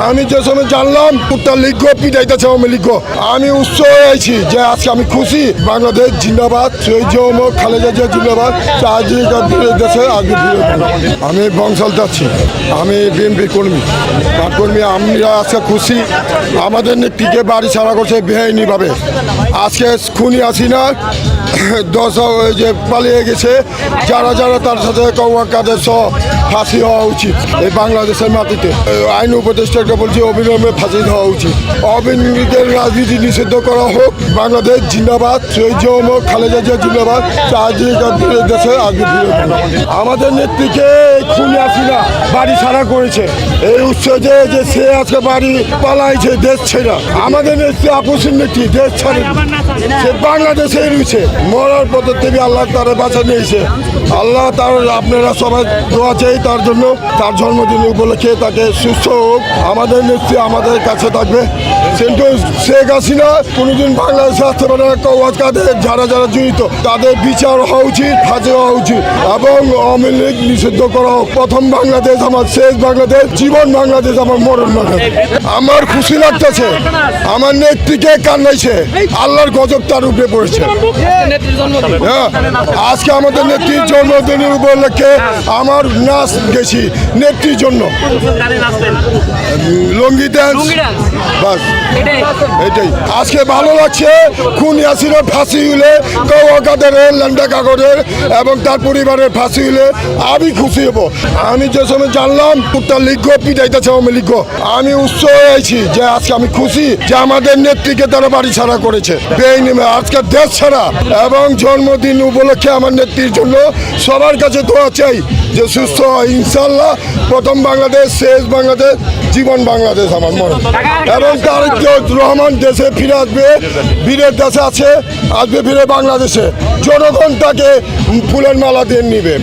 আমি যে সময় জানলাম পুত্র লিখো পিটাইতেছে আওয়ামী লীগ আমি উৎস হয়েছি যে আজকে আমি খুশি বাংলাদেশ জিন্দাবাদ খালেদা জিয়া জিন্দাবাদ দেশে আজকে আমি বংশাল যাচ্ছি আমি বিএনপি কর্মী আমরা আজকে খুশি আমাদের নেত্রীকে বাড়ি ছাড়া করছে বেআইনিভাবে আজকে খুনি হাসিনা 10 যে পালিয়ে গেছে যারা যারা তার সাথে কাদের সহ ফাঁসি হওয়া উচিত এই বাংলাদেশের মাটিতে আইন উপদেষ্টাকে বলছি অবিলম্বে ফাঁসি দেওয়া উচিত অবিলম্বের রাজনীতি নিষিদ্ধ করা হোক বাংলাদেশ জিন্দাবাদ খালেদা জিয়া জিন্দাবাদ দেশে আজকে আমাদের নেত্রীকে খুনি হাসিনা বাড়ি ছাড়া করেছে এই উৎস যে সে আজকে বাড়ি পালাইছে দেশ ছেড়া আমাদের নেত্রী আপসের নেত্রী দেশ ছাড়ে সে বাংলাদেশে রয়েছে মরার পথে থেকে আল্লাহ তারা বাঁচা নিয়েছে আল্লাহ তার আপনারা সবাই দোয়া চাই তার জন্য তার জন্মদিন উপলক্ষে তাকে সুস্থ হোক আমাদের নেত্রী আমাদের কাছে থাকবে কিন্তু শেখ হাসিনা কোনোদিন বাংলাদেশে আসতে পারে না কাদের যারা যারা জড়িত তাদের বিচার হওয়া উচিত ফাঁসি হওয়া উচিত এবং আওয়ামী লীগ নিষিদ্ধ করা হোক প্রথম বাংলাদেশ আমার শেষ বাংলাদেশ জীবন বাংলাদেশ আমার মরণ বাংলাদেশ আমার খুশি লাগতেছে আমার নেত্রীকে কান্নাইছে আল্লাহর গজব তার উপরে পড়েছে হ্যাঁ আজকে আমাদের নেত্রীর জন্মদিনের উপলক্ষে আমার নাচ গেছি নেত্রীর জন্য লঙ্গি ডান্স বাস এটাই আজকে ভালো লাগছে খুনি হাসিনা ফাঁসি হলে কাদের ল্যান্ডা কাগজের এবং তার পরিবারের ফাঁসি হলে আমি খুশি হব আমি যে সময় জানলাম পুত্র লিখো পিটাইতেছে আওয়ামী লীগ আমি উৎস হয়েছি যে আজকে আমি খুশি যে আমাদের নেত্রীকে তারা বাড়ি ছাড়া করেছে বেআইনিভাবে আজকে দেশ ছাড়া এবং জন্মদিন উপলক্ষে আমার নেত্রীর জন্য সবার কাছে দোয়া চাই যে সুস্থ হয় ইনশাল্লাহ প্রথম বাংলাদেশ শেষ বাংলাদেশ জীবন বাংলাদেশ আমার মনে এবং তারেক রহমান দেশে ফিরে আসবে বীরের দেশে আছে আসবে ফিরে বাংলাদেশে জনগণ তাকে ফুলের মালা দিয়ে নিবে